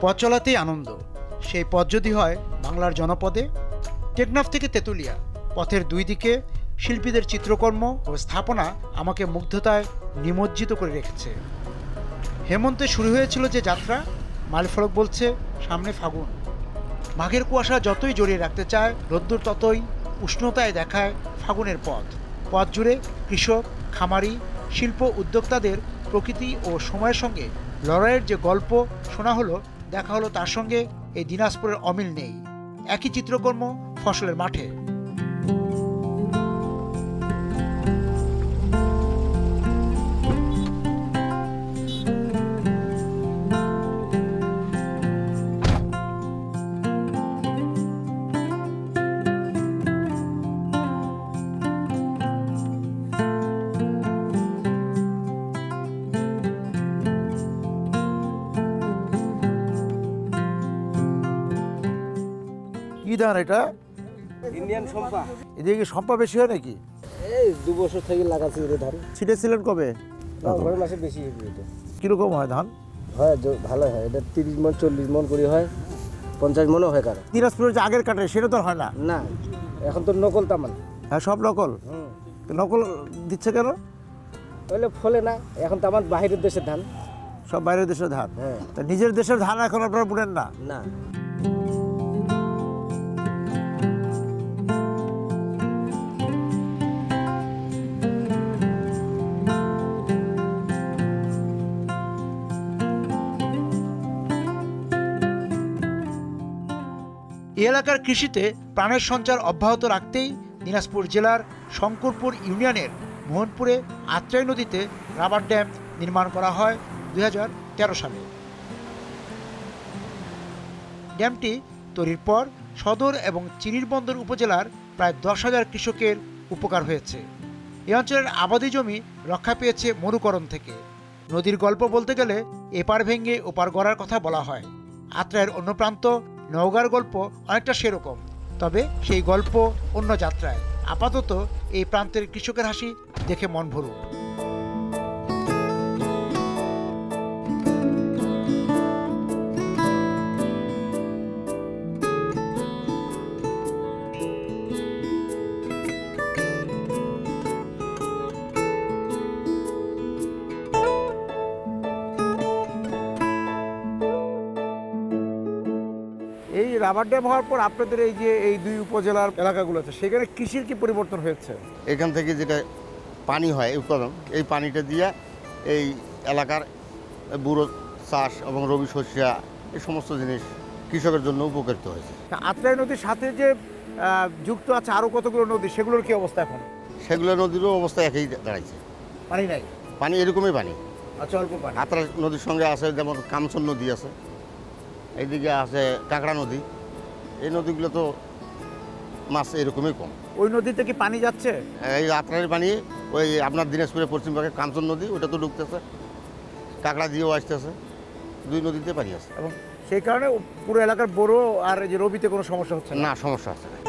পথ চলাতেই আনন্দ, সেই পথ যদি হয় বাংলার জনপদে। টেকনাফ থেকে তেঁতুলিয়া, পথের দুই দিকে শিল্পীদের চিত্রকর্ম ও স্থাপনা আমাকে মুগ্ধতায় নিমজ্জিত করে রেখেছে। হেমন্তে শুরু হয়েছিল যে যাত্রা, মাইলফলক বলছে সামনে ফাগুন। মাঘের কুয়াশা যতই জড়িয়ে রাখতে চায়, রোদ্দুর ততই উষ্ণতায় দেখায় ফাগুনের পথ। পথ জুড়ে কৃষক, খামারি, শিল্প উদ্যোক্তাদের প্রকৃতি ও সময়ের সঙ্গে লড়াইয়ের যে গল্প শোনা হলো, দেখা হলো, তার সঙ্গে এই দিনাজপুরের অমিল নেই। একই চিত্রকর্ম ফসলের মাঠে। কি ধান এটা? ইন্ডিয়ান সম্পা। এদিকে কি সম্পা বেশি হয় নাকি? এই 2 বছর থেকে লাগাচ্ছি এটা ধান। ছিটেছিলেন কবে? নভেম্বর মাসে বেশি হবে এটা। কিরকম হয় ধান? হয় ভালো হয়, এটা 30 মণ 40 মণ করে হয়, 50 মণও হয় কারো। দিনাজপুরের যে আগের কাটে সেটা তো হয় না। না, এখন তো নকল তামান। হ্যাঁ, সব নকল। নকল দিচ্ছে কেন? তাহলে ফলে না, এখন তামান বাইরের দেশের ধান। সব বাইরের দেশের ধান। হ্যাঁ, তা নিজের দেশের ধান এখন আপনারা বুনেন না? না। এই এলাকার কৃষিতে প্রাণের সঞ্চার অব্যাহত রাখতেই দিনাজপুর জেলার শঙ্করপুর ইউনিয়নের মোহনপুরে আত্রাই নদীতে রাবার ড্যাম নির্মাণ করা হয় 2013 সালে। ড্যামটি তৈরির পর সদর এবং চিরিরবন্দর উপজেলার প্রায় 10,000 কৃষকের উপকার হয়েছে। এই অঞ্চলের আবাদি জমি রক্ষা পেয়েছে মরুকরণ থেকে। নদীর গল্প বলতে গেলে এপার ভেঙে ওপার গড়ার কথা বলা হয়। আত্রাইয়ের অন্য প্রান্ত নওগাঁর গল্প অনেকটা সেরকম, তবে সেই গল্প অন্য যাত্রায়। আপাতত এই প্রান্তের কৃষকের হাসি দেখে মন ভরুক। এই রাবার ড্যাম হওয়ার পর আপনাদের এই যে এই দুই উপজেলার এলাকাগুলো আছে, সেখানে কৃষির কি পরিবর্তন হয়েছে? এখান থেকে যেটা পানি হয় উৎপাদন, এই পানিটা দিয়ে এই এলাকার বুড়ো চাষ এবং রবি শস্যা এই সমস্ত জিনিস কৃষকের জন্য উপকৃত হয়েছে। আত্রাই নদীর সাথে যে যুক্ত আছে আরও কতগুলো নদী, সেগুলোর কি অবস্থা এখন? সেগুলো নদীরও অবস্থা একই দাঁড়াইছে। পানি নাই? পানি এরকমই পানি। আচ্ছা, অল্প পানি। আত্রাই নদীর সঙ্গে আছে যেমন কামচন নদী আছে, এইদিকে আছে কাঁকড়া নদী। এই নদীগুলো তো মাছ এরকমই কম। ওই নদীতে কি পানি যাচ্ছে? এই আত্রাইয়ের পানি ওই আপনার দিনাজপুরের পশ্চিমবঙ্গে কামচন নদী, ওটা তো ঢুকতেছে, কাঁকড়া দিয়েও আসতেছে, দুই নদীতে পানি আছে। এবং সেই কারণে পুরো এলাকার বড় আর যে রবিতে কোনো সমস্যা হচ্ছে না, সমস্যা আছে না।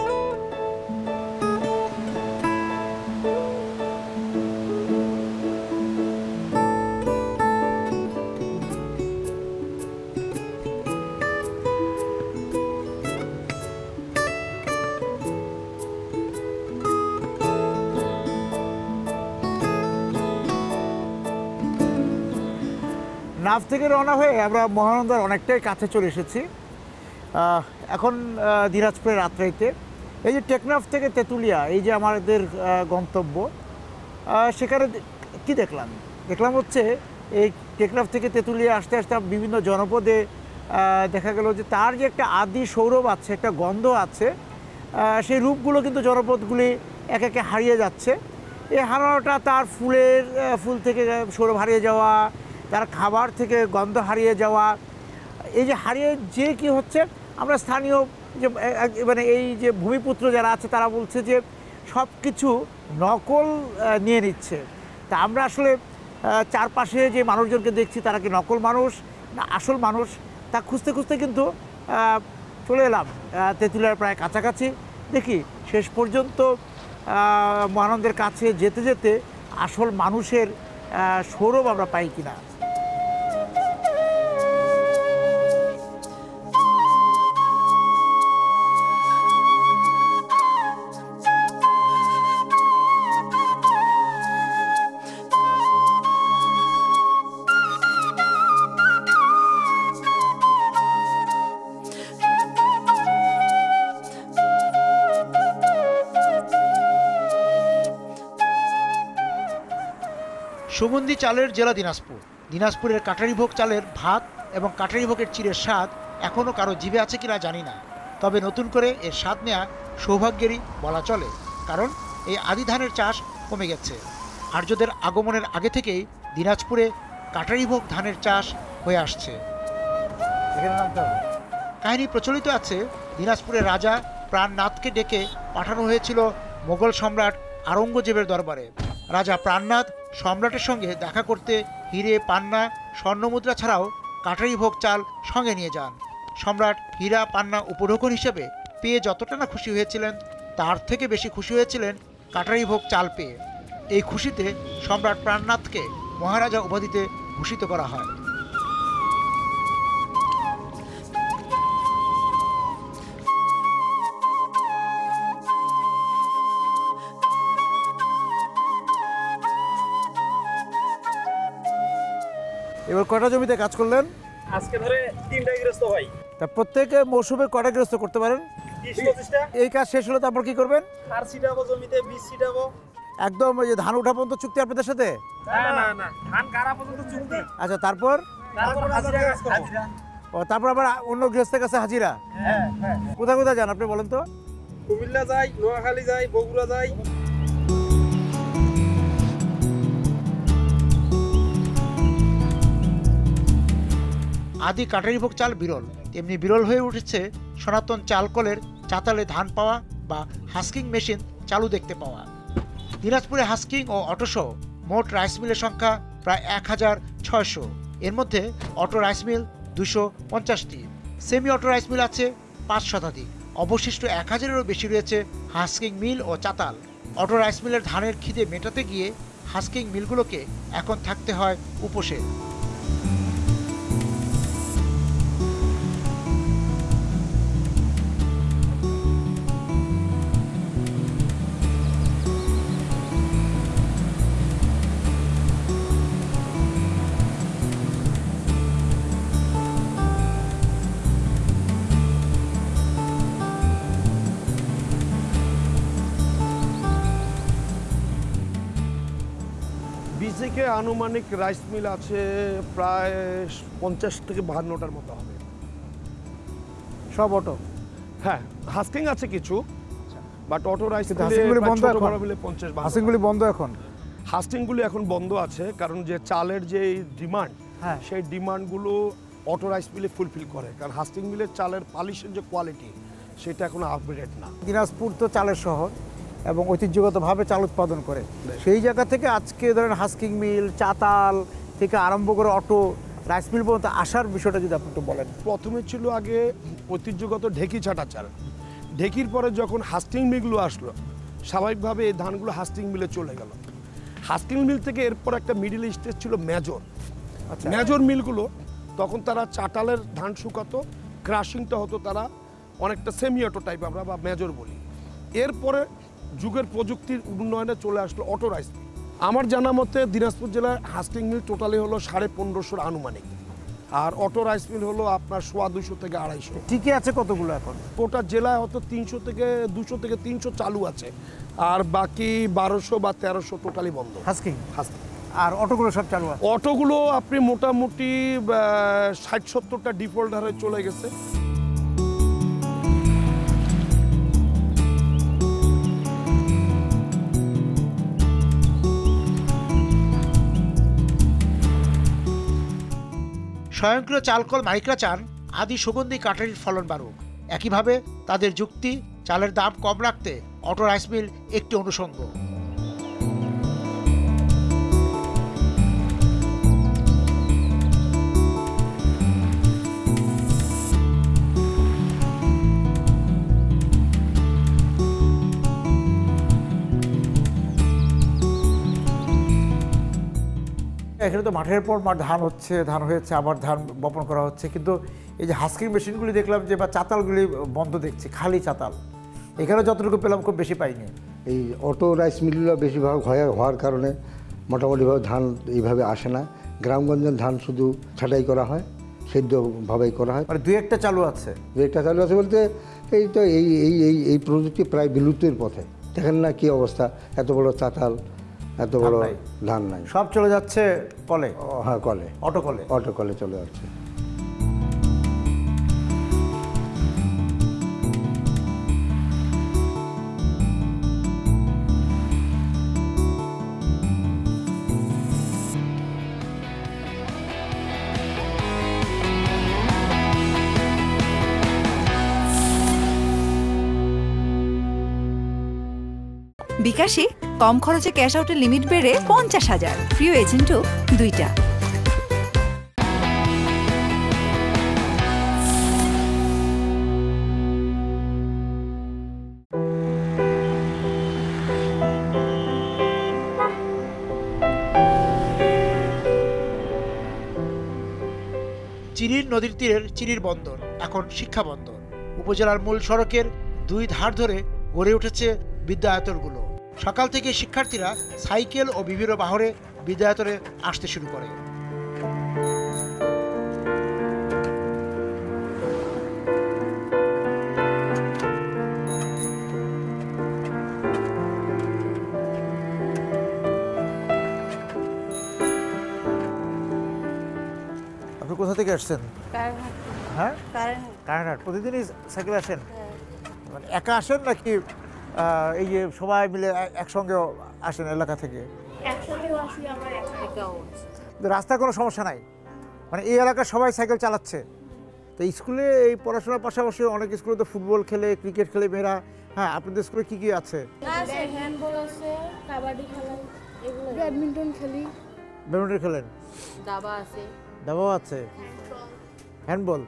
নাফ থেকে রওনা হয়ে আমরা মহানন্দার অনেকটাই কাছে চলে এসেছি। এখন দিনাজপুরের আত্রাইতে। এই যে টেকনাফ থেকে তেঁতুলিয়া, এই যে আমাদের গন্তব্য, সেখানে কি দেখলাম হচ্ছে এই টেকনাফ থেকে তেঁতুলিয়া আসতে আসতে বিভিন্ন জনপদে দেখা গেল যে তার যে একটা আদি সৌরভ আছে, একটা গন্ধ আছে, সেই রূপগুলো কিন্তু জনপদগুলি একে একে হারিয়ে যাচ্ছে। এই হারানোটা তার ফুল থেকে সৌরভ হারিয়ে যাওয়া, তার খাবার থেকে গন্ধ হারিয়ে যাওয়া, এই যে হারিয়ে যে কি হচ্ছে, আমরা স্থানীয় যে মানে এই যে ভূমিপুত্র যারা আছে তারা বলছে যে সব কিছু নকল নিয়ে নিচ্ছে। তা আমরা আসলে চারপাশে যে মানুষজনকে দেখছি তারা কি নকল মানুষ না আসল মানুষ, তা খুঁজতে খুঁজতে কিন্তু চলে এলাম তেঁতুলিয়ার প্রায় কাছাকাছি। দেখি শেষ পর্যন্ত মহানন্দের কাছে যেতে যেতে আসল মানুষের সৌরভ আমরা পাই কিনা। সুগন্ধি চালের জেলা দিনাজপুর। দিনাজপুরের কাটারিভোগ চালের ভাত এবং কাটারিভোগের চিড়ের স্বাদ এখনও কারো জিভে আছে কিনা জানি না, তবে নতুন করে এর স্বাদ নেওয়া সৌভাগ্যেরই বলা চলে, কারণ এই আদি ধানের চাষ কমে গেছে। আর্যদের আগমনের আগে থেকেই দিনাজপুরে কাটারিভোগ ধানের চাষ হয়ে আসছে। কাহিনী প্রচলিত আছে, দিনাজপুরের রাজা প্রাণনাথকে ডেকে পাঠানো হয়েছিল মোগল সম্রাট আওরঙ্গজেবের দরবারে। রাজা প্রাণনাথ সম্রাটের সঙ্গে দেখা করতে হিরে, পান্না, স্বর্ণমুদ্রা ছাড়াও কাটারিভোগ চাল সঙ্গে নিয়ে যান। সম্রাট হীরা, পান্না উপঢৌকন হিসেবে পেয়ে যতটা না খুশি হয়েছিলেন, তার থেকে বেশি খুশি হয়েছিলেন কাটারিভোগ চাল পেয়ে। এই খুশিতে সম্রাট প্রাণনাথকে মহারাজা উপাধিতে ভূষিত করা হয়। এবার কয়টা জমিতে কাজ করলেন? আজকে ধরে 3টা গৃহস্থ ভাই। তা প্রত্যেকে মৌসুমে কয়টা গৃহস্থ করতে পারেন? 20-25টা। এই কাজ শেষ হলে তারপর কি করবেন? সার ছিটাবো জমিতে, বীজ ছিটাবো। একদম ওই যে ধান ওঠা পর্যন্ত চুক্তি আপনাদের সাথে? না, ধান গাড়া পর্যন্ত চুক্তি। আচ্ছা, তারপর হাজিরা কাজ করব। ও তারপর আবার অন্য গৃহস্থের কাছে হাজিরা? হ্যাঁ। কোথায় কোথায় যান আপনি বলেন তো? কুমিল্লা যাই, নোয়াখালী যাই, বগুড়া যাই। আদি কাটারিভোগ চাল বিরল, তেমনি বিরল হয়ে উঠেছে সনাতন চালকলের চাতালে ধান পাওয়া বা হাস্কিং মেশিন চালু দেখতে পাওয়া। দিনাজপুরে হাস্কিং ও অটোসহ মোট রাইস মিলের সংখ্যা প্রায় 1600। এর মধ্যে অটো রাইস মিল 250টি, সেমি অটো রাইস মিল আছে 5 শতাধিক। অবশিষ্ট 1000-এরও বেশি রয়েছে হাস্কিং মিল ও চাতাল। অটো রাইস মিলের ধানের খিদে মেটাতে গিয়ে হাস্কিং মিলগুলোকে এখন থাকতে হয় উপসে। বিসিকে আনুমানিক রাইস মিল আছে প্রায় 50 থেকে 52টার মতো হবে। সব অটো? হ্যাঁ, হাস্কিং আছে কিছু, বাট অটো রাইস কিন্তু হাস্কিংগুলি বন্ধ এখন? মিলে 50-52। হাস্কিংগুলি বন্ধ এখন? হাস্কিংগুলি এখন বন্ধ আছে, কারণ যে চালের যে ডিমান্ড, হ্যাঁ, সেই ডিমান্ডগুলো অটো রাইস মিলে ফুলফিল করে, কারণ হাস্কিং মিলের চালের পালিশের যে কোয়ালিটি সেটা এখন আপগ্রেড না। দিনাজপুর তো চালের শহর এবং ঐতিহ্যগতভাবে চাল উৎপাদন করে, সেই জায়গা থেকে আজকে ধরেন হাস্কিং মিল, চাতাল থেকে আরম্ভ করে অটো রাইস মিল পর্যন্ত আসার বিষয়টা যদি আপনি একটু বলেন। প্রথমে ছিল আগে ঐতিহ্যগত ঢেকি ছাটা চাল, ঢেকির পরে যখন হাস্কিং মিলগুলো আসলো, স্বাভাবিকভাবে এই ধানগুলো হাস্কিং মিলে চলে গেল। হাস্কিং মিল থেকে এরপর একটা মিডিল স্টেজ ছিল মেজর। আচ্ছা, মেজর মিলগুলো তখন তারা চাটালের ধান শুকাতো, ক্রাশিংটা হতো তারা অনেকটা সেমি অটো টাইপ আমরা বা মেজর বলি। এরপরে যুগের প্রযুক্তির উন্নয়নে চলে আসলো অটো রাইস মিল। আমার জানা মতে দিনাজপুর জেলায় হাস্কিং মিল টোটালি হলো 1550 আনুমানিক, আর অটো রাইস মিল হলো আপনার 250 থেকে 250। ঠিকই আছে কতগুলো এখন? গোটা জেলায় হয়তো 200 থেকে 300 চালু আছে, আর বাকি 1200 বা 1300 টোটালি বন্ধ হাস্কিং। হাস্কিং। আর অটোগুলো সব চালু আছে? অটোগুলো আপনি মোটামুটি 60-70টা ডিফল্ট হারে চলে গেছে। স্বয়ংক্রিয় চালকল মালিকরা চান আদি সুগন্ধি কাটারির ফলন বাড়ুক। একইভাবে তাদের যুক্তি, চালের দাম কম রাখতে অটো রাইস মিল একটি অনুষঙ্গ। এখানে তো মাঠের পর মাঠ ধান হচ্ছে, ধান হয়েছে, আবার ধান বপন করা হচ্ছে, কিন্তু এই যে হাস্কিং মেশিনগুলি দেখলাম যে বা চাতালগুলি বন্ধ দেখছি, খালি চাতাল। এখানে যতটুকু পেলাম খুব বেশি পাইনি। এই অটো রাইস মিলগুলো বেশিরভাগ হওয়ার কারণে মোটামুটিভাবে ধান এইভাবে আসে না। গ্রামগঞ্জের ধান শুধু ছাঁটাই করা হয়, সেদ্ধভাবেই করা হয়। মানে দুই একটা চালু আছে? দু একটা চালু আছে বলতে এই তো এই এই এই এই প্রযুক্তি প্রায় বিলুপ্তির পথে। দেখেন না কি অবস্থা, এত বড় চাতাল এত বড় নাই। ধান নাই। সব চলে যাচ্ছে কলে, হ্যাঁ কলে, অটো কলে। অটো কলে চলে যাচ্ছে। বিকাশে কম খরচে ক্যাশ আউটের লিমিট বেড়ে 50,000, প্রিয় এজেন্টও 2টা। চিরির নদীর তীরের চিরির বন্দর এখন শিক্ষা বন্দর। উপজেলার মূল সড়কের 2 ধার ধরে গড়ে উঠেছে বিদ্যায়তনগুলো। সকাল থেকে শিক্ষার্থীরা সাইকেল ও বিভিন্ন বাহনে বিদ্যায়তনে আসতে শুরু করে। আপনি কোথা থেকে আসছেন? হ্যাঁ, কারণহাট। প্রতিদিনই সাইকেল আসেন? মানে একা আসেন নাকি এই যে সবাই মিলে একসঙ্গে আসেন এলাকা থেকে? রাস্তায় কোনো সমস্যা নাই, মানে এই এলাকার সবাই সাইকেল চালাচ্ছে। তো স্কুলে এই পড়াশোনার পাশাপাশি অনেক স্কুলে তো ফুটবল খেলে, ক্রিকেট খেলে মেয়েরা। হ্যাঁ, আপনাদের স্কুলে কি কি আছে? হ্যান্ডবল আছে, কাবাডি খেলা, এগুলো, ব্যাডমিন্টন খেলি। ব্যাডমিন্টন খেলেন? দাবা আছে। দাবাও আছে, হ্যান্ডবল,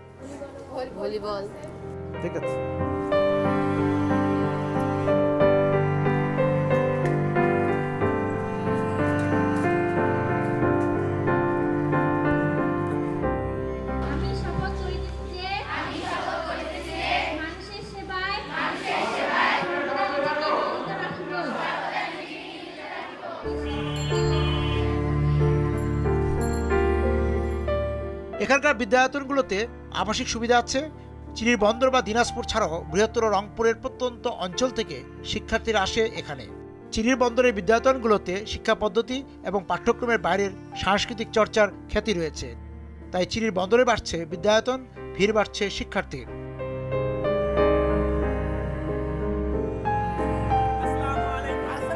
ভলিবল। ঠিক আছে। এখানকার বিদ্যায়তনগুলোতে আবাসিক সুবিধা আছে। চিরির বন্দর বা দিনাজপুর ছাড়াও বৃহত্তর রংপুরের প্রত্যন্ত অঞ্চল থেকে শিক্ষার্থীরা আসে এখানে। চিরির বন্দরের বিদ্যায়তনগুলোতে শিক্ষা পদ্ধতি এবং পাঠ্যক্রমের বাইরের সাংস্কৃতিক চর্চার খ্যাতি রয়েছে। তাই চিরির বন্দরে বাড়ছে বিদ্যায়তন, ভিড় বাড়ছে শিক্ষার্থীর।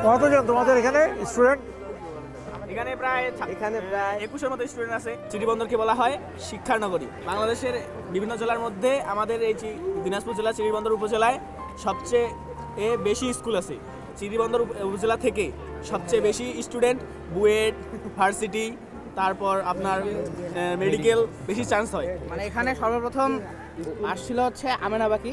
কতজন তোমাদের এখানে স্টুডেন্ট? এখানে প্রায় 2100-এর মতো স্টুডেন্ট আছে। চিরিবন্দরকে বলা হয় শিক্ষার নগরী। বাংলাদেশের বিভিন্ন জেলার মধ্যে আমাদের এই দিনাজপুর জেলা চিরিবন্দর উপজেলায় সবচেয়ে বেশি স্কুল আছে। চিরিবন্দর উপজেলা থেকে সবচেয়ে বেশি স্টুডেন্ট বুয়েট, ভার্সিটি, তারপর আপনার মেডিকেল বেশি চান্স হয়। মানে এখানে সর্বপ্রথম আসছিল হচ্ছে আমেনা বাকি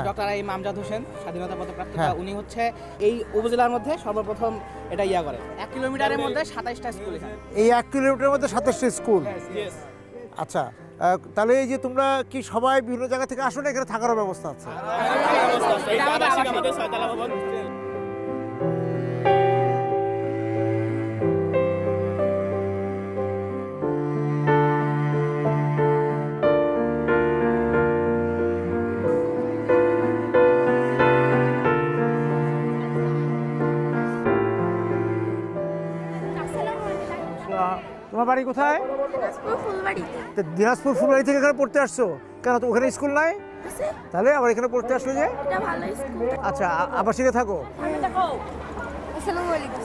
ডক্টর আমজাদ হোসেন, স্বাধীনতা পদকপ্রাপ্ত। উনি হচ্ছে এই উপজেলার মধ্যে সর্বপ্রথম এটা করে। 1 কিলোমিটারের মধ্যে 27টা স্কুল। এই 1 কিলোমিটারের মধ্যে 27টা স্কুল? আচ্ছা, তাহলে এই যে তোমরা কি সবাই বিভিন্ন জায়গা থেকে আসো না? এখানে থাকারও ব্যবস্থা আছে? তোমার বাড়ি কোথায়? দিনাজপুর ফুলবাড়ি থেকে এখানে পড়তে আসছো কেন? তো ওখানে স্কুল নাই, তাহলে আবার এখানে পড়তে আসলো যে? আচ্ছা, আবাসিকে থাকো?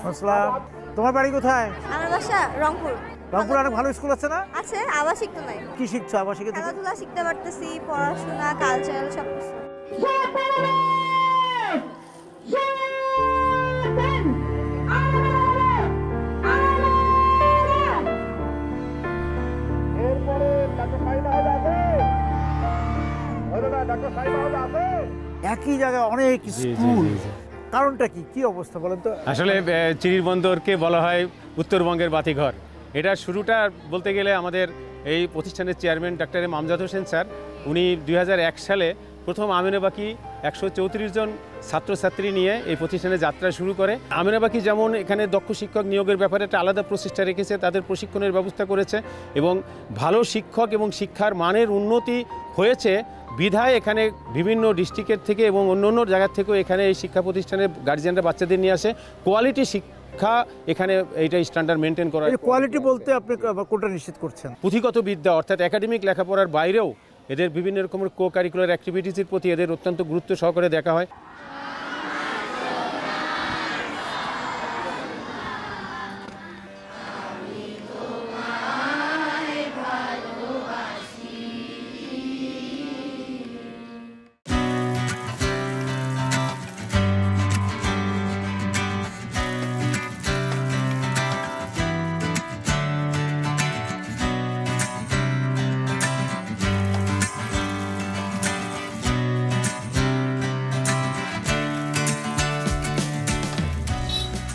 আসসালাম। তোমার বাড়ি কোথায়? আমার বাসা রংপুর। রংপুর অনেক ভালো স্কুল আছে না? আছে, আবাসিক তো নাই। কি শিখছো আবাসিকে থেকে? খেলাধুলা শিখতে পারতেছি, পড়াশোনা, কালচারাল সবকিছু। একই জায়গায় অনেক স্কুল, কারণটা কি? কি অবস্থা বলেন তো? আসলে চিরির বন্দরকে বলা হয় উত্তরবঙ্গের বাতিঘর। এটা শুরুটা বলতে গেলে আমাদের এই প্রতিষ্ঠানের chairman doctor Amjad Hossain sir, উনি 2001 সালে প্রথম আমিনাবাকি 134 জন ছাত্রছাত্রী নিয়ে এই প্রতিষ্ঠানে যাত্রা শুরু করে। আমিনাবাকি যেমন এখানে দক্ষ শিক্ষক নিয়োগের ব্যাপারে একটা আলাদা প্রচেষ্টা রেখেছে, তাদের প্রশিক্ষণের ব্যবস্থা করেছে এবং ভালো শিক্ষক এবং শিক্ষার মানের উন্নতি হয়েছে বিধায় এখানে বিভিন্ন ডিস্ট্রিক্টের থেকে এবং অন্য অন্য জায়গার থেকেও এখানে এই শিক্ষা প্রতিষ্ঠানের গার্জিয়ানরা বাচ্চাদের নিয়ে আসে। কোয়ালিটি শিক্ষা এখানে এইটা স্ট্যান্ডার্ড মেনটেন করা। কোয়ালিটি বলতে আপনি কোনটা নিশ্চিত করছেন? পুঁথিগত বিদ্যা অর্থাৎ একাডেমিক লেখাপড়ার বাইরেও এদের বিভিন্ন রকমের কো কারিকুলার অ্যাক্টিভিটিসের প্রতি এদের অত্যন্ত গুরুত্ব সহকারে দেখা হয়।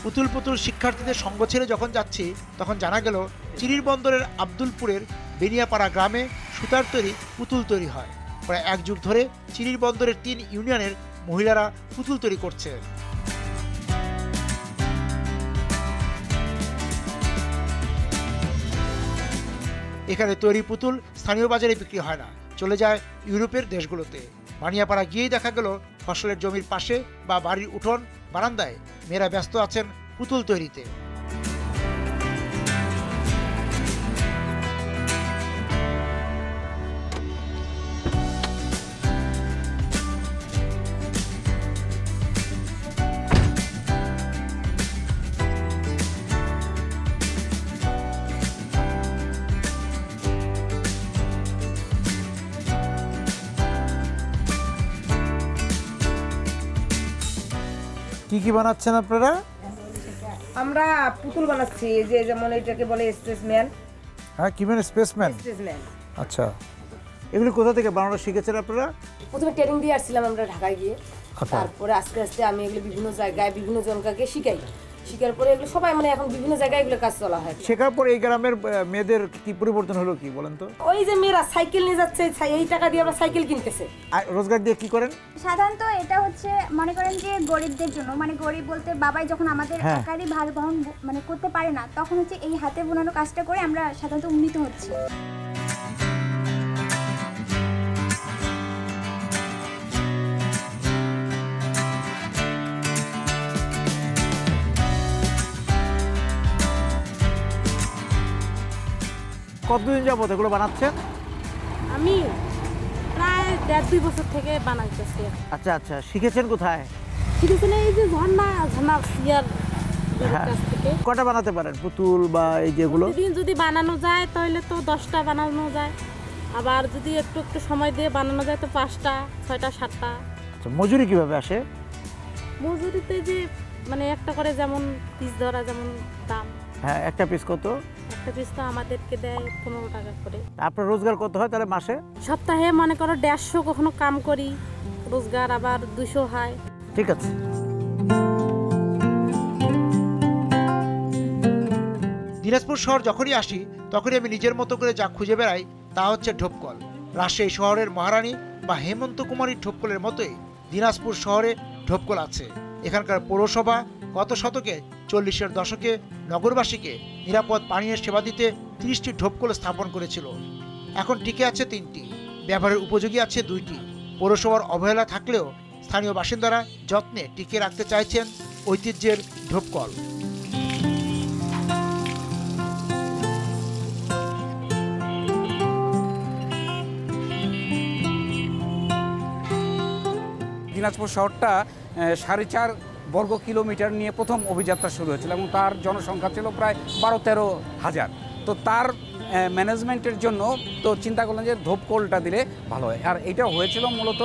পুতুল পুতুল শিক্ষার্থীদের সঙ্গ ছেড়ে যখন যাচ্ছি তখন জানা গেল চিরির বন্দরের আব্দুলপুরের বেনিয়াপাড়া গ্রামে সুতার তৈরি পুতুল তৈরি হয়। প্রায় 1 যুগ ধরে চিরির বন্দরের 3 ইউনিয়নের মহিলারা পুতুল তৈরি করছে। এখানে তৈরি পুতুল স্থানীয় বাজারে বিক্রি হয় না, চলে যায় ইউরোপের দেশগুলোতে। বানিয়াপাড়া গিয়েই দেখা গেল ফসলের জমির পাশে বা বাড়ির উঠোন বারান্দায় মেয়েরা ব্যস্ত আছেন পুতুল তৈরিতে। কি কি বানাচ্ছেন আপনারা? আমরা পুতুল বানাচ্ছি, যে যেমন এটাকে বলে স্পেসম্যান। হ্যাঁ, কি মানে স্পেসম্যান? স্পেসম্যান। আচ্ছা, এগুলো কোথা থেকে বানানো শিখেছেন আপনারা? প্রথমে ট্রেনিং দিয়ে আসছিলাম আমরা ঢাকায় গিয়ে, তারপরে আস্তে আস্তে আমি এগুলো বিভিন্ন জায়গায় বিভিন্ন জনকে শিখাই। শিখার পরে এগুলো সবাই মানে এখন বিভিন্ন জায়গায় এগুলো কাজ চলা হয়। শেখার পরে এই গ্রামের মেয়েদের কি পরিবর্তন হলো কি বলেন তো? ওই যে মেয়েরা সাইকেল নিয়ে যাচ্ছে, এই টাকা দিয়ে আমরা সাইকেল কিনতেছে। আর রোজগার দিয়ে কি করেন? সাধারণত এটা হচ্ছে মনে করেন যে গরিবদের জন্য, মানে গরিব বলতে বাবাই যখন আমাদের একারই ভার বহন মানে করতে পারে না, তখন হচ্ছে এই হাতে বোনানো কাজটা করে আমরা সাধারণত উন্নীত হচ্ছি। কতদিন যাবত এগুলো বানাচ্ছেন? আমি প্রায় 1.5-2 বছর থেকে বানাইতেছি। আচ্ছা আচ্ছা, শিখেছেন কোথায়? শিখেছেন এই যে ঝর্ণা ইয়ার কাছ থেকে। কটা বানাতে পারেন পুতুল বা এই যেগুলো? প্রতিদিন যদি বানানো যায় তাহলে তো 10টা বানানো যায়, আবার যদি একটু একটু সময় দিয়ে বানানো যায় তো 5টা, 6টা, 7টা। আচ্ছা, মজুরি কিভাবে আসে? মজুরিতে যে মানে একটা করে যেমন পিস ধরা যেমন দাম। হ্যাঁ, একটা পিস কত? একটা পিস তো আমাদেরকে দেয় 15 টাকা করে। আপনার রোজগার কত হয় তাহলে মাসে? সপ্তাহে মনে করো 150 কখনো কাম করি, রোজগার আবার 200 হয়। ঠিক আছে। দিনাজপুর শহর যখনই আসি তখনই আমি নিজের মতো করে যা খুঁজে বেড়াই তা হচ্ছে ঢোপকল। রাজশাহী শহরের মহারানী বা হেমন্ত কুমারীর ঢোপকলের মতোই দিনাজপুর শহরে ঢোপকল আছে। এখানকার পৌরসভা গত শতকে 40-এর দশকে নগরবাসীকে নিরাপদ পানীয় সেবা দিতে 30টি ঢোপকল স্থাপন করেছিল। এখন টিকে আছে 3টি, ব্যবহারের উপযোগী আছে 2টি। পৌরসভার অবহেলা থাকলেও স্থানীয় বাসিন্দারা যত্নে টিকিয়ে রাখতে চাইছেন ঐতিহ্যের ঢোপকল। দিনাজপুর শহরটা 4.5 বর্গ কিলোমিটার নিয়ে প্রথম অভিযাত্রা শুরু হয়েছিল এবং তার জনসংখ্যা ছিল প্রায় 12-13 হাজার। তো তার ম্যানেজমেন্টের জন্য তো চিন্তা করলেন যে ঢোপকলটা দিলে ভালো হয়। আর এটা হয়েছিল মূলত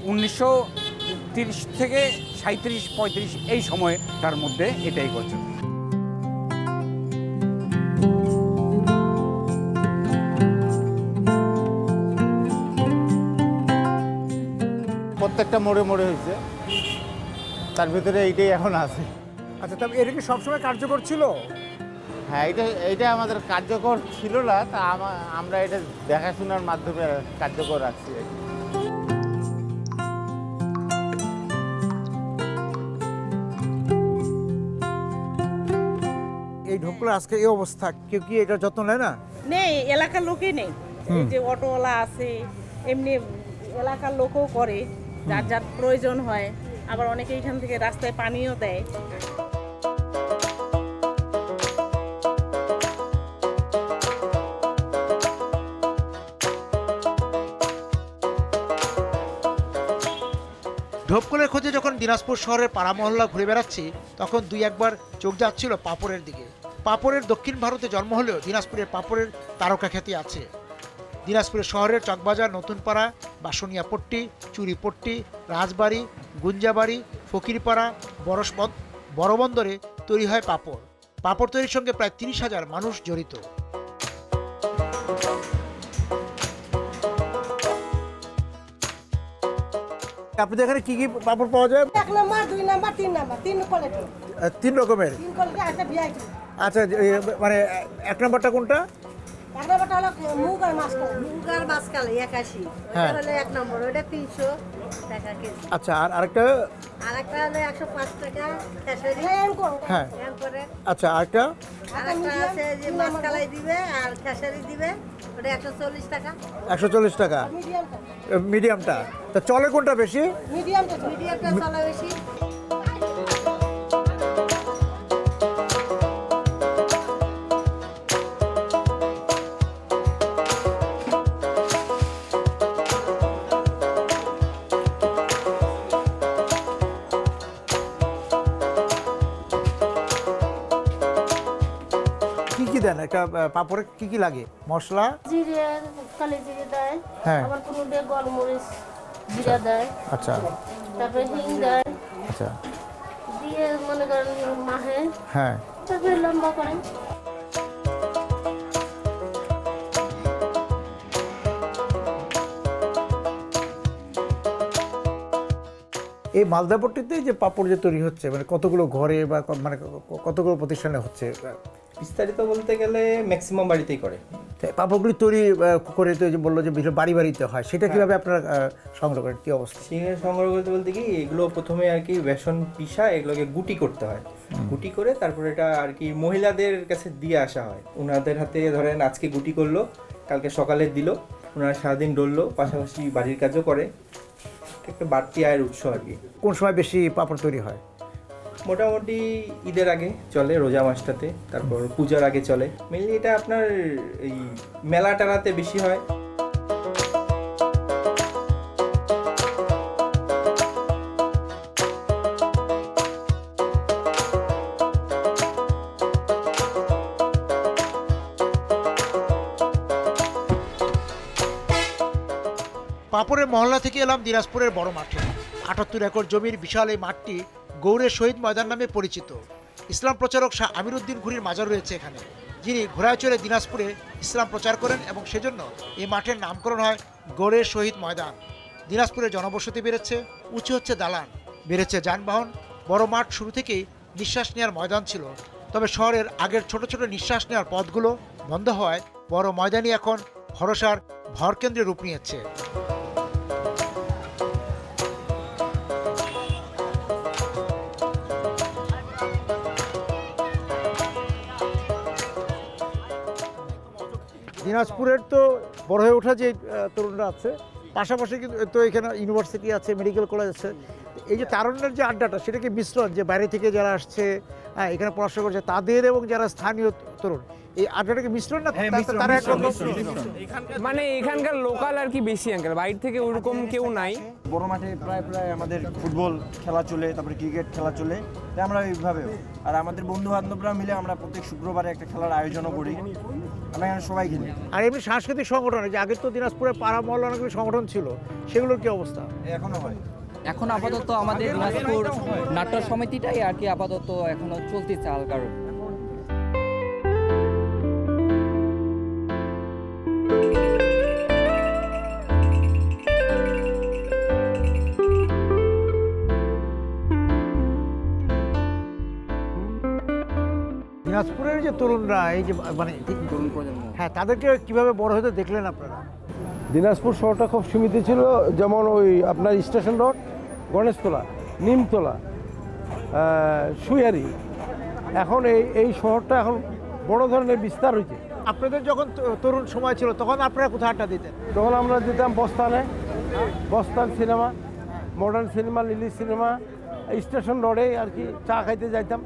1930 থেকে 37-35 এই সময়টার মধ্যে এটাই করছে। প্রত্যেকটা মোড়ে মোড়ে হয়েছে, তার ভিতরে এইটাই এখন আছে। আচ্ছা, তবে এটা কি সবসময় কার্যকর ছিল? হ্যাঁ, এইটা আমাদের কার্যকর ছিল না, তা আমরা এটা দেখাশোনার মাধ্যমে কার্যকর রাখছি। এই ঢোপকল আজকে এই অবস্থা, কেউ কি এটা যত্ন নেয় না? নেই, এলাকার লোকই নেই। এই যে অটোওয়ালা আছে, এমনি এলাকার লোকও করে, যার যার প্রয়োজন হয়। আবার অনেকে এখান থেকে রাস্তায় পানিও দেয়। ঢোপকলের খোঁজে যখন দিনাজপুর শহরের পাড়া মহল্লা ঘুরে বেড়াচ্ছি, তখন দুই একবার চোখ যাচ্ছিল পাপড়ের দিকে। পাপড়ের দক্ষিণ ভারতে জন্ম হলেও দিনাজপুরের পাপড়ের তারকা খ্যাতি আছে। দিনাজপুরের শহরের চকবাজার, নতুনপাড়া, বাসনিয়াপট্টি, চুরিপট্টি, রাজবাড়ি, গুঞ্জাবাড়ি, ফকিরপাড়া, বড়বন্দরে তৈরি হয় পাপড়। পাপড় তৈরির সঙ্গে প্রায় 30,000 মানুষ জড়িত। আপনাদের এখানে কি কি পাপড় পাওয়া যায়? 1 নাম্বার, 2 নাম্বার, 3 নাম্বার, 3 কোয়ালিটি। 3 রকমের। 3 কোয়ালিটি আছে ভিআইপি। আচ্ছা, মানে 1 নাম্বারটা কোনটা? 1 নাম্বারটা হলো মুগ আর মাছকালাই। মুগ আর মাছকালাই 81। এটা হলো 1 নম্বর, ওটা 300 টাকা কেজি। আচ্ছা, আর আরেকটা? আরেকটা হলো 105 টাকা খেসারি। হ্যাঁ, এরপরে আচ্ছা, আরেকটা? আরেকটা আছে যে মাছকালাই দিবে আর খেসারি দিবে, ওটা 140 টাকা। 140 টাকা। মিডিয়ামটা। তা চলে কোনটা বেশি? মিডিয়ামটা চলে বেশি। দেন একটা পাপড়ে কি কি লাগে? মশলা? জিরে, কালি জিরে দেয়, হ্যাঁ, আবার কোনো দিয়ে গোলমরিচ জিরা দেয়, আচ্ছা, তারপরে হিং দেয়, আচ্ছা, দিয়ে মনে করেন মাহে, হ্যাঁ, তারপরে লম্বা করেন। এই মালদাপট্টিতে যে পাপড় যে তৈরি হচ্ছে, মানে কতগুলো ঘরে বা মানে কতগুলো প্রতিষ্ঠানে হচ্ছে? বিস্তারিত বলতে গেলে ম্যাক্সিমাম বাড়িতেই করে। পাপড়গুলি তৈরি করে তো যে বললো যে বাড়ি বাড়িতে হয়, সেটা কিভাবে আপনারা সংগ্রহ করেন, কি অবস্থা? সেখানে সংগ্রহ করতে বলতে কি, এগুলো প্রথমে আর কি বেসন পিষা এগুলোকে গুটি করতে হয়। গুটি করে তারপরে এটা আর কি মহিলাদের কাছে দিয়ে আসা হয়। ওনাদের হাতে ধরেন আজকে গুটি করলো, কালকে সকালে দিল, ওনারা সারাদিন ডললো, পাশাপাশি বাড়ির কাজও করে। একটা বাড়তি আয়ের উৎস আর কি। কোন সময় বেশি পাপড় তৈরি হয়? মোটামুটি ঈদের আগে চলে, রোজা মাসটাতে, তারপর পূজার আগে চলে। মেনলি এটা আপনার এই মেলা টালাতে বেশি হয়। পাপড়ের মহল্লা থেকে এলাম দিনাজপুরের বড় মাঠে। ৭৮ একর জমির বিশাল এই মাঠটি গৌড়ের শহীদ ময়দান নামে পরিচিত। ইসলাম প্রচারক শাহ আমিরুদ্দিন ঘুরির মাজার রয়েছে এখানে, যিনি ঘোড়ায় চড়ে দিনাজপুরে ইসলাম প্রচার করেন এবং সেজন্য এই মাঠের নামকরণ হয় গৌড়ের শহীদ ময়দান। দিনাজপুরে জনবসতি বেড়েছে, উঁচু হচ্ছে দালান, বেড়েছে যানবাহন। বড় মাঠ শুরু থেকেই নিঃশ্বাস নেওয়ার ময়দান ছিল, তবে শহরের আগের ছোট ছোট নিঃশ্বাস নেওয়ার পথগুলো বন্ধ হওয়ায় বড় ময়দানই এখন ভরসার ভরকেন্দ্রে রূপ নিয়েছে। দিনাজপুরের তো বড় হয়ে ওঠা যে তরুণরা আছে, পাশাপাশি কিন্তু তো এখানে ইউনিভার্সিটি আছে, মেডিকেল কলেজ আছে। এই যে তারুণ্যের যে আড্ডাটা, সেটাকে মিশ্রণ, যে বাইরে থেকে যারা আসছে এখানে পড়াশোনা করছে তাদের এবং যারা স্থানীয় তরুণ, এই আড্ডাটাকে মিশ্রণ না? তারা মানে এখানকার লোকাল আর কি বেশি আঙ্কেল, বাইরে থেকে ওরকম কেউ নাই। বড় মাঠে প্রায় আমাদের ফুটবল খেলা চলে, তারপরে ক্রিকেট খেলা চলে, তাই আমরা এইভাবে। আর আমাদের বন্ধু বান্ধবরা মিলে আমরা প্রত্যেক শুক্রবারে একটা খেলার আয়োজনও করি, আমরা এখানে সবাই খেলি। আর এমনি সাংস্কৃতিক সংগঠন, যে আগের তো দিনাজপুরে পাড়া মহল্লা অনেকগুলো সংগঠন ছিল, সেগুলোর কি অবস্থা? এখনো হয়। এখন আপাতত আমাদের দিনাজপুর নাট্য সমিতিটাই আর কি আপাতত এখনো চলতেছে হালকার। দিনাজপুরের যে তরুণরা, এই যে মানে তরুণ প্রজন্ম, হ্যাঁ, তাদেরকে কিভাবে বড় হতে দেখলেন আপনারা? দিনাজপুর শহরটা খুব সীমিত ছিল, যেমন ওই আপনার স্টেশন রোড, গণেশতলা, নিমতলা, সুয়ারি। এখন এই শহরটা এখন বড় ধরনের বিস্তার হয়েছে। আপনাদের যখন তরুণ সময় ছিল তখন আপনারা কোথায় আড্ডা দিতেন? তখন আমরা যেতাম বস্তানে, Bostan cinema, modern cinema, Lily cinema, station রোডে আর কি চা খাইতে যাইতাম।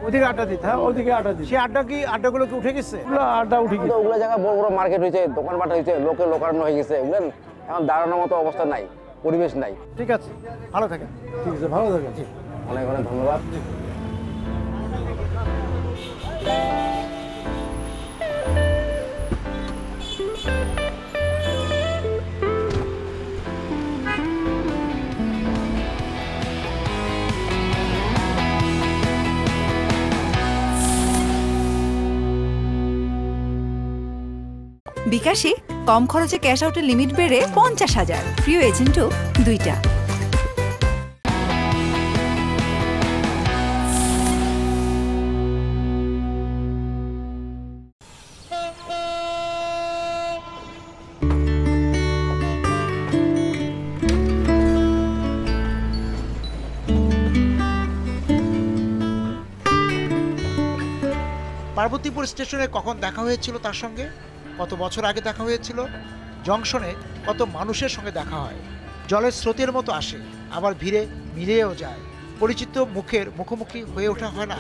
ওদিকে আড্ডা দিতে? হ্যাঁ, ওদিকে আড্ডা দিই। সেই আড্ডাগুলো কি উঠে গেছে? আড্ডা উঠে গেছে। ওগুলো জায়গায় বড় বড় মার্কেট হয়েছে, দোকানপাট হয়েছে, লোকে লোকারণ্য হয়ে গেছে, বুঝলেন? এখন দাঁড়ানোর মতো অবস্থা নাই। পরিবেশ নাই। ঠিক আছে, ভালো থাকেন। ঠিক আছে, ভালো থাকেন। অনেক অনেক ধন্যবাদ। বিকাশে কম খরচে ক্যাশ আউটের লিমিট বেড়ে 50,000, প্রিয় এজেন্টও 2টা। পার্বতীপুর স্টেশনে কখন দেখা হয়েছিল তার সঙ্গে? কত বছর আগে দেখা হয়েছিল? জংশনে কত মানুষের সঙ্গে দেখা হয়, জলের স্রোতের মতো আসে, আবার ভিড়ে মিলেও যায়। পরিচিত মুখের মুখোমুখি হয়ে ওঠা হয় না।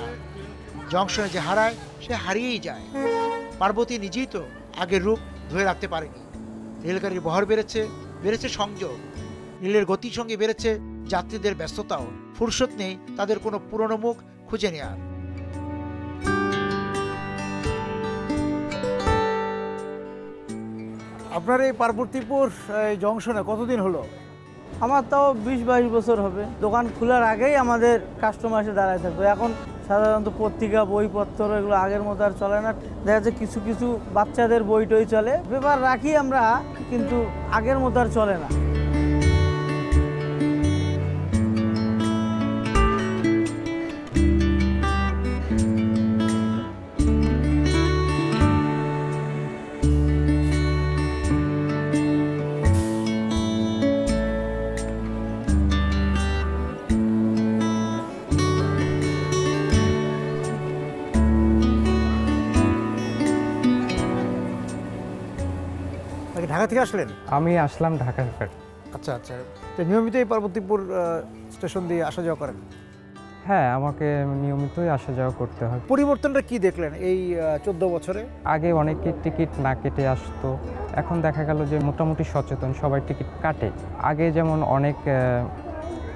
জংশনে যে হারায় সে হারিয়েই যায়। পার্বতী নিজেই তো আগের রূপ ধরে রাখতে পারেনি। রেলগাড়ির বহর বেড়েছে, বেড়েছে সংযোগ, রেলের গতির সঙ্গে বেড়েছে যাত্রীদের ব্যস্ততাও। ফুরসত নেই তাদের কোনো পুরনো মুখ খুঁজে নেওয়ার। আপনার এই পার্বতীপুর জংশনে কতদিন হলো? আমার তাও 20-22 বছর হবে। দোকান খোলার আগেই আমাদের কাস্টমার এসে দাঁড়ায় থাকতো। এখন সাধারণত পত্রিকা, বইপত্র এগুলো আগের মতো আর চলে না। দেখা যাচ্ছে কিছু কিছু বাচ্চাদের বই টই চলে, পেপার রাখি আমরা, কিন্তু আগের মতো আর চলে না। ঢাকা থেকে আসলেন? আমি আসলাম ঢাকা থেকে। আচ্ছা আচ্ছা, তো নিয়মিত এই পার্বতীপুর স্টেশন দিয়ে আসা যাওয়া করেন? হ্যাঁ, আমাকে নিয়মিতই আসা যাওয়া করতে হয়। পরিবর্তনটা কি দেখলেন এই 14 বছরে? আগে অনেকে টিকিট না কেটে আসতো, এখন দেখা গেল যে মোটামুটি সচেতন, সবাই টিকিট কাটে। আগে যেমন অনেক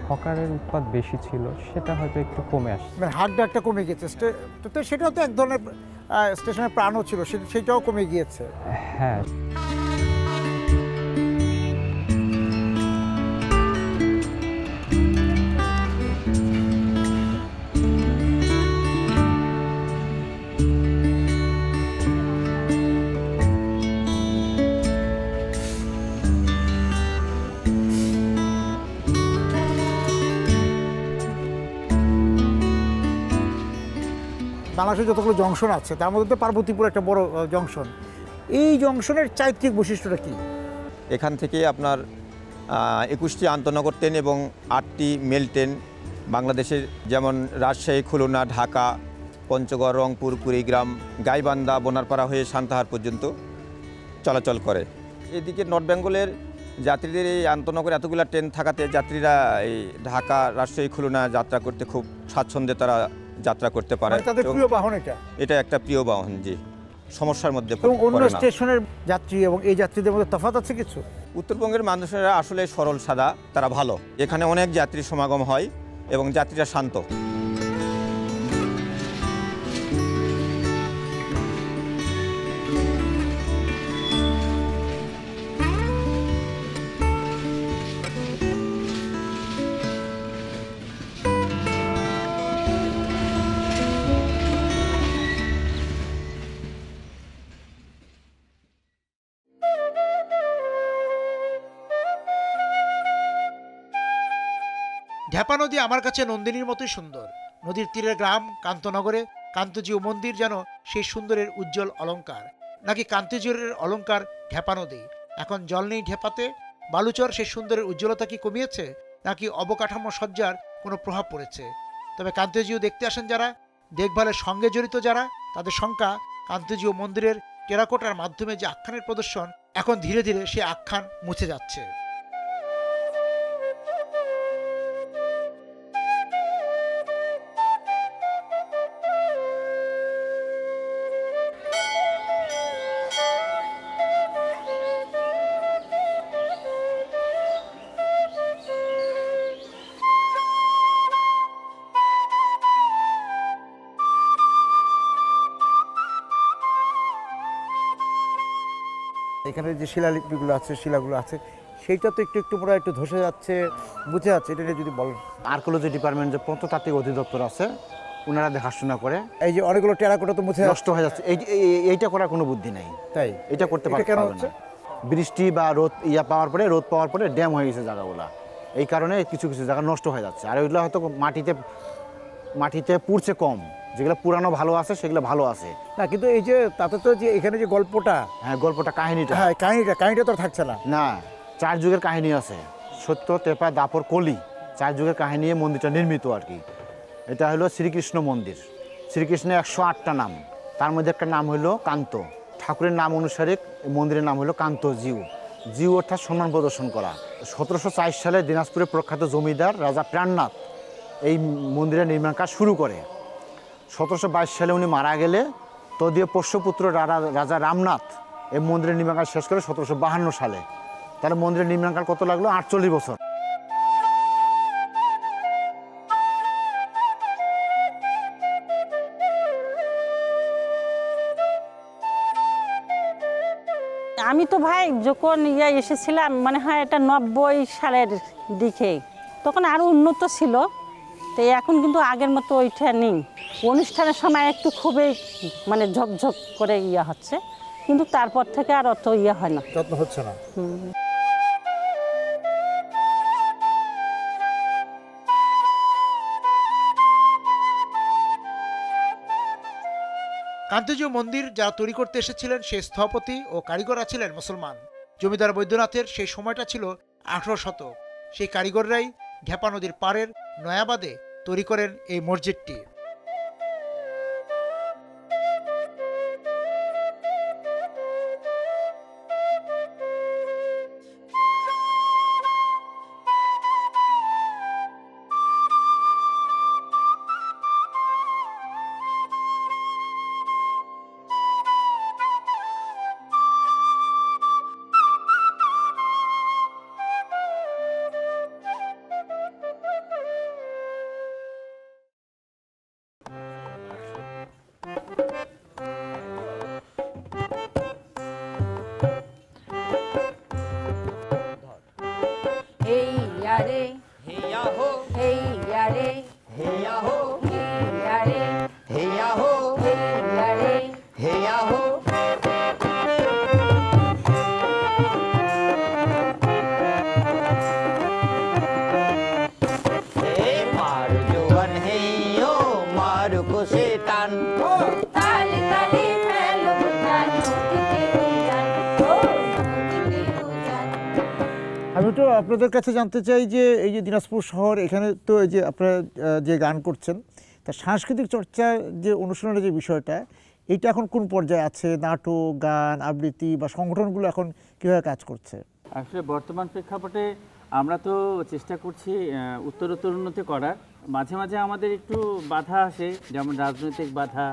হকারের উৎপাত বেশি ছিল, সেটা হয়তো একটু কমে আসছে। মানে হাটটা একটা কমে গেছে, তো সেটাও তো এক ধরনের স্টেশনের প্রাণও ছিল, সেটাও কমে গিয়েছে। হ্যাঁ। বাংলাদেশে যতগুলো জংশন আছে তার মধ্যে পার্বতীপুর একটা বড় জংশন। এই জংশনের চারিত্রিক বৈশিষ্ট্যটা কি? এখান থেকে আপনার 21টি আন্তনগর ট্রেন এবং 8টি মেল ট্রেন বাংলাদেশের যেমন রাজশাহী, খুলনা, ঢাকা, পঞ্চগড়, রংপুর, কুড়িগ্রাম, গাইবান্ধা, বনারপাড়া হয়ে সান্তাহার পর্যন্ত চলাচল করে। এদিকে নর্থ বেঙ্গলের যাত্রীদের এই আন্তনগর এতগুলো ট্রেন থাকাতে যাত্রীরা এই ঢাকা, রাজশাহী, খুলনা যাত্রা করতে খুব স্বাচ্ছন্দ্যে তারা যাত্রা করতে পারে। তাদের প্রিয় বাহন এটা একটা প্রিয় বাহন, জি, সমস্যার মধ্যে অন্য স্টেশনের যাত্রী এবং এই যাত্রীদের মধ্যে তফাৎ আছে কিছু? উত্তরবঙ্গের মানুষেরা আসলে সরল সাদা, তারা ভালো। এখানে অনেক যাত্রী সমাগম হয় এবং যাত্রীরা শান্ত। ঢেপা নদী আমার কাছে নন্দিনীর মতোই সুন্দর। নদীর তীরের গ্রাম কান্তনগরে কান্তজিউ মন্দির যেন সেই সুন্দরের উজ্জ্বল অলঙ্কার। নাকি কান্তজিউর অলঙ্কার ঢেপা নদী? এখন জল নেই ঢেপাতে, বালুচর সেই সুন্দরের উজ্জ্বলতা কি কমিয়েছে, নাকি অবকাঠামো সজ্জার কোনো প্রভাব পড়েছে? তবে কান্তজিউ দেখতে আসেন যারা, দেখভালের সঙ্গে জড়িত যারা, তাদের সংখ্যা কান্তজিউ মন্দিরের টেরাকোটার মাধ্যমে যে আখ্যানের প্রদর্শন, এখন ধীরে ধীরে সে আখ্যান মুছে যাচ্ছে। এখানে যে শিলালিপিগুলো আছে, শিলাগুলো আছে, সেইটা তো একটু একটু পুরো একটু ধসে যাচ্ছে, বুঝে যাচ্ছে। এটা নিয়ে যদি বলেন। আর্কোলজি ডিপার্টমেন্ট যে প্রত্নতাত্ত্বিক অধিদপ্তর আছে, ওনারা দেখাশোনা করে। এই যে অনেকগুলো টেরাকোটা তো মুছে নষ্ট হয়ে যাচ্ছে, এইটা করার কোনো বুদ্ধি নাই। তাই এটা করতে পারবে না। বৃষ্টি বা রোদ পাওয়ার পরে, রোদ পাওয়ার পরে ড্যাম হয়ে গেছে জায়গাগুলো, এই কারণে কিছু কিছু জায়গা নষ্ট হয়ে যাচ্ছে। আর ওইগুলো হয়তো মাটিতে পুড়ছে কম, যেগুলো পুরানো ভালো আছে সেগুলো ভালো আছে না। কিন্তু এই যে তাতে তো যে এখানে যে গল্পটা, হ্যাঁ গল্পটা, কাহিনীটা, হ্যাঁ কাহিনীটা তো থাকছে না। না, 4 যুগের কাহিনী আছে, সত্য, তেপা, দাপর, কলি, 4 যুগের কাহিনী নিয়ে মন্দিরটা নির্মিত আর কি। এটা হলো শ্রীকৃষ্ণ মন্দির। শ্রীকৃষ্ণের 108টা নাম, তার মধ্যে একটা নাম হলো কান্ত। ঠাকুরের নাম অনুসারে মন্দিরের নাম হলো কান্ত জিউ অর্থাৎ সম্মান প্রদর্শন করা। 1704 সালে দিনাজপুরের প্রখ্যাত জমিদার রাজা প্রাণনাথ এই মন্দিরের নির্মাণ কাজ শুরু করে। 1722 সালে উনি মারা গেলে তদীয় পোষ্যপুত্র রাজা রামনাথ এই মন্দিরের নির্মাণ কাজ শেষ করে 1752 সালে। তাহলে মন্দিরের নির্মাণকাল কত লাগলো? 48 বছর। আমি তো ভাই যখন এসেছিলাম মনে হয় এটা 90 সালের দিকে, তখন আরও উন্নত ছিল। তো এখন কিন্তু আগের মতো ওইটা নেই। অনুষ্ঠানের সময় একটু খুবই মানে ঝকঝক করে হচ্ছে, কিন্তু তারপর থেকে আর অত হয় না, যত্ন হচ্ছে না। কান্তজিউ মন্দির যারা তৈরি করতে এসেছিলেন সেই স্থপতি ও কারিগররা ছিলেন মুসলমান। জমিদার বৈদ্যনাথের সেই সময়টা ছিল 18 শতক। সেই কারিগররাই ঢেপা নদীর পাড়ের নয়াবাদে তৈরি করেন এই মসজিদটি। আমি তো আপনাদের কাছে জানতে চাই যে এই যে দিনাজপুর শহর, এখানে তো এই যে আপনারা যে গান করছেন, তা সাংস্কৃতিক চর্চা যে অনুশীলনের যে বিষয়টা, এইটা এখন কোন পর্যায়ে আছে? নাটক, গান, আবৃত্তি বা সংগঠনগুলো এখন কীভাবে কাজ করছে? আসলে বর্তমান প্রেক্ষাপটে আমরা তো চেষ্টা করছি উত্তরোত্তর উন্নতি করার। মাঝে মাঝে আমাদের একটু বাধা আসে, যেমন রাজনৈতিক বাধা,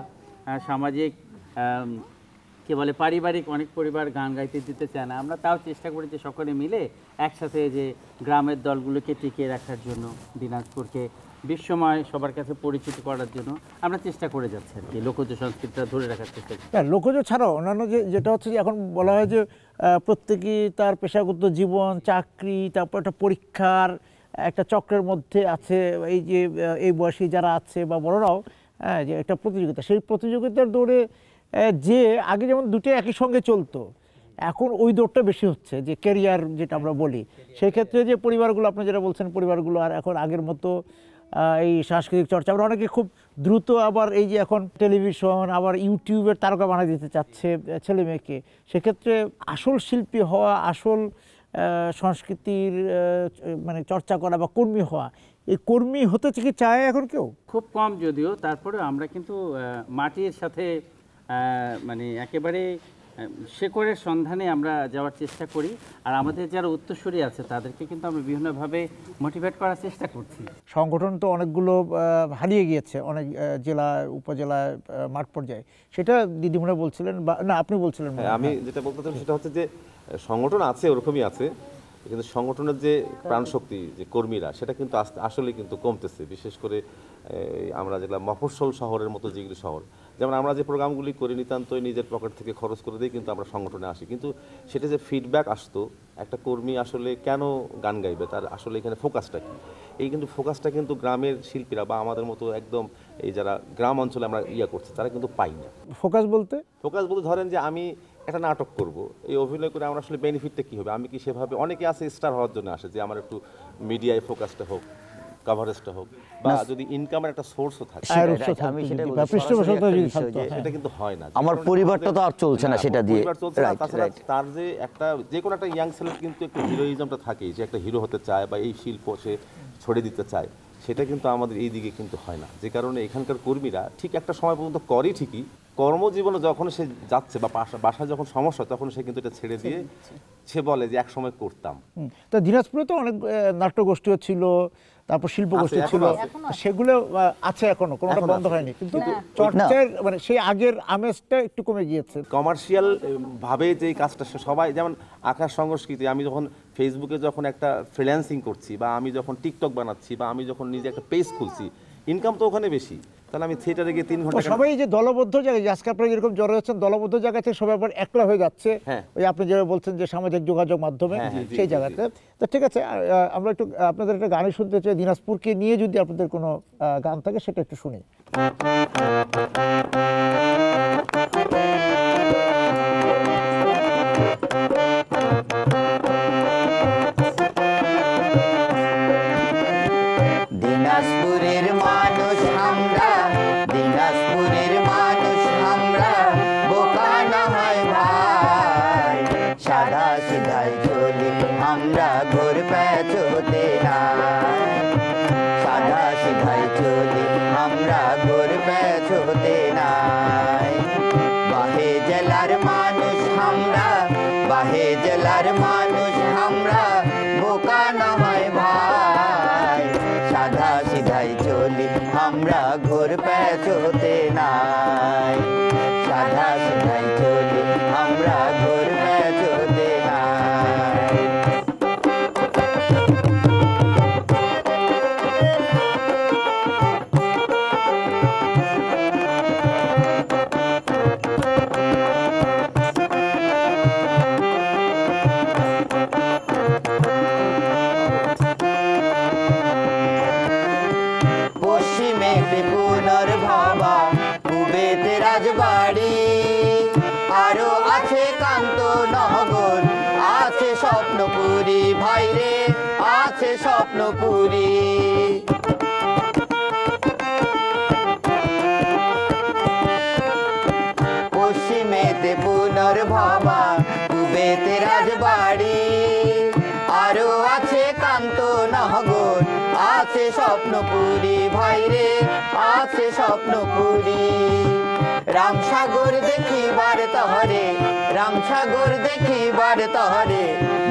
সামাজিক কে বলে পারিবারিক, অনেক পরিবার গান গাইতে দিতে চায় না। আমরা তাও চেষ্টা করি যে সকলে মিলে একসাথে যে গ্রামের দলগুলোকে টিকিয়ে রাখার জন্য, দিনাজপুরকে বিশ্বময় সবার কাছে পরিচিত করার জন্য আমরা চেষ্টা করে যাচ্ছি আর কি, লোকজ সংস্কৃতিটা ধরে রাখার চেষ্টা করছি। লোকজ ছাড়াও অন্যান্য যেটা হচ্ছে যে এখন বলা হয় যে প্রত্যেকেই তার পেশাগত জীবন, চাকরি, তারপর একটা পরীক্ষার একটা চক্রের মধ্যে আছে। এই যে এই বয়সী যারা আছে বা বড়রাও, যে একটা প্রতিযোগিতা, সেই প্রতিযোগিতার দৌড়ে যে আগে যেমন দুটো একই সঙ্গে চলতো, এখন ওই দৌড়টা বেশি হচ্ছে, যে ক্যারিয়ার যেটা আমরা বলি। সেই ক্ষেত্রে যে পরিবারগুলো, আপনি যেটা বলছেন, পরিবারগুলো আর এখন আগের মতো এই সাংস্কৃতিক চর্চা, আমরা অনেকে খুব দ্রুত আবার এই যে এখন টেলিভিশন, আবার ইউটিউবের তারকা বানিয়ে দিতে চাচ্ছে ছেলে মেয়েকে। সেক্ষেত্রে আসল শিল্পী হওয়া, আসল সংস্কৃতির মানে চর্চা করা বা কর্মী হওয়া, এই কর্মী হতে কি চায় এখন কেউ? খুব কম যদিও, তারপরে আমরা কিন্তু মাটির সাথে মানে একেবারে শেকড়ের সন্ধানে আমরা যাওয়ার চেষ্টা করি। আর আমাদের যারা উত্তরসূরি আছে তাদেরকে কিন্তু আমরা বিভিন্নভাবে মোটিভেট করার চেষ্টা করছি। সংগঠন তো অনেকগুলো হারিয়ে গিয়েছে, অনেক জেলা, উপজেলায়, মাঠ পর্যায়ে। সেটা দিদিমণি বলছিলেন, বা না আপনি বলছিলেন? আমি যেটা বলতে চাই সেটা হচ্ছে যে সংগঠন আছে, ওরকমই আছে, কিন্তু সংগঠনের যে প্রাণশক্তি, যে কর্মীরা, সেটা কিন্তু আসলে কিন্তু কমতেছে। বিশেষ করে আমরা যেগুলো মফস্বল শহরের মতো যেগুলি শহর, যেমন আমরা যে প্রোগ্রামগুলি করি নিতান্তই নিজের পকেট থেকে খরচ করে দিই, কিন্তু আমরা সংগঠনে আসি, কিন্তু সেটা যে ফিডব্যাক আসতো একটা কর্মী আসলে কেন গান গাইবে, তার আসলে এখানে ফোকাসটা কী, এই কিন্তু ফোকাসটা কিন্তু গ্রামের শিল্পীরা বা আমাদের মতো একদম এই যারা গ্রাম অঞ্চলে আমরা করছি তারা কিন্তু পাই না। ফোকাস বলতে ধরেন যে আমি একটা নাটক করব, এই অভিনয় করে আমার আসলে বেনিফিটটা কী হবে, আমি কি সেভাবে, অনেকে আছে স্টার হওয়ার জন্য আসে যে আমার একটু মিডিয়ায় ফোকাসটা হোক, কভারেজটা হোক, বা যদি ইনকামের একটা সোর্সও থাকে, সেটা কিন্তু হয় না। আমার পরিবারটা তো আর চলছে না সেটা দিয়ে। তাছাড়া তার যে একটা যে কোনো একটা ইয়াং ছেলের কিন্তু একটু হিরোইজমটা থাকেই, যে একটা হিরো হতে চায় বা এই শিল্প সে ছড়িয়ে দিতে চায়, সেটা কিন্তু আমাদের এই দিকে কিন্তু হয় না। যে কারণে এখানকার কর্মীরা ঠিক একটা সময় পর্যন্ত করে ঠিকই, কর্মজীবনে যখন সে যাচ্ছে বা বাসায় যখন সমস্যা তখন সে কিন্তু এটা ছেড়ে দিয়ে সে বলে যে এক সময় করতাম। তো দিনাজপুরে তো অনেক নাট্যগোষ্ঠীও ছিল, তারপর শিল্পগোষ্ঠী ছিল, সেগুলো আছে এখনো, কোনোটা বন্ধ হয়নি, কিন্তু চর্চার মানে সেই আগের আমেজটা একটু কমে গিয়েছে। কমার্শিয়াল ভাবে যে কাজটা সবাই, যেমন আঁকার সংস্কৃতি, আমি যখন ফেসবুকে যখন একটা ফ্রিল্যান্সিং করছি, বা আমি যখন টিকটক বানাচ্ছি, বা আমি যখন নিজে একটা পেজ খুলছি, ইনকাম তো ওখানে বেশি, তাহলে আমি থিয়েটারে গিয়ে 3 ঘন্টা সবাই যে দলবদ্ধ জায়গায়, আজকে আপনারা যেরকম জড়ো হচ্ছেন দলবদ্ধ জায়গা থেকে সবাই আবার একলা হয়ে যাচ্ছে, ওই আপনি যেভাবে বলছেন যে সামাজিক যোগাযোগ মাধ্যমে সেই জায়গাতে। তো ঠিক আছে, আমরা একটু আপনাদের একটা গানে শুনতে চাই, দিনাজপুরকে নিয়ে যদি আপনাদের কোনো গান থাকে সেটা একটু শুনি। দিনাজপুরের মানুষ আমরা, দিনাজপুরের মানুষ আমরা, বোকা না হয় ভাই, সাদা সিধাই চলি আমরা, ঘোর প্যাচোতে না, সাদা সিধাই চলি আমরা, ঘোর প্যাচোতে নাই। বাহে জেলার মানুষ আমরা, বাহে জেলার মানুষ আমরা, বোকা না হয় ভাই, সাদা সিধাই চলি আমরা, ঘোর প্যাচোতে নাই, সাদা সিধাই চলি আমরা, ঘোর প্যাচোতে নাই। পশ্চিমেতে পুনর্ভাবা, পূবেতে রাজবাড়ি, আরো আছে কান্ত নগর, আছে স্বপ্নপুরী ভাইরে, আছে স্বপ্নপুরী। পশ্চিমেতে পুনর্ভাবা, পূবেতে রাজবাড়ি, আরো আছে কান্ত নগর, আছে স্বপ্নপুরী ভাইরে, আছে স্বপ্নপুরী। রামসাগর দেখিবার তহরে, রামসাগর দেখিবার তহরে,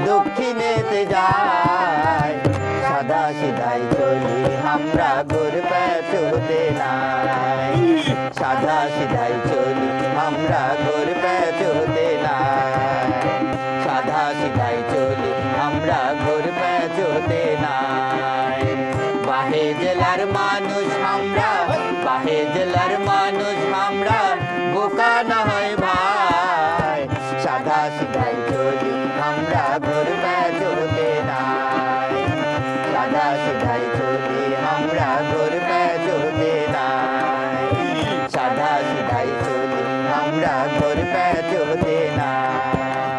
দক্ষিণেতে যায়, সাদা সিধাই চলি আমরা, ঘোর প্যাচোতে নাই, সাদা সিধাই চলি আমরা, ঘোর প্যাচোতে নাই, সাদা সিধাই চলি আমরা, ঘোর প্যাচোতে নাই। বাহে জেলার মানুষ আমরা, বাহে জেলার মানুষ আমরা, বোকা না হয় ভাই, সাদা সিধাই চলি আমরা, ঘোর প্যাচোতে নাই, সাদা সিধাই চলি আমরা, ঘোর প্যাচোতে নাই, সাদা সিধাই চলি আমরা, ঘোর প্যাচোতে নাই।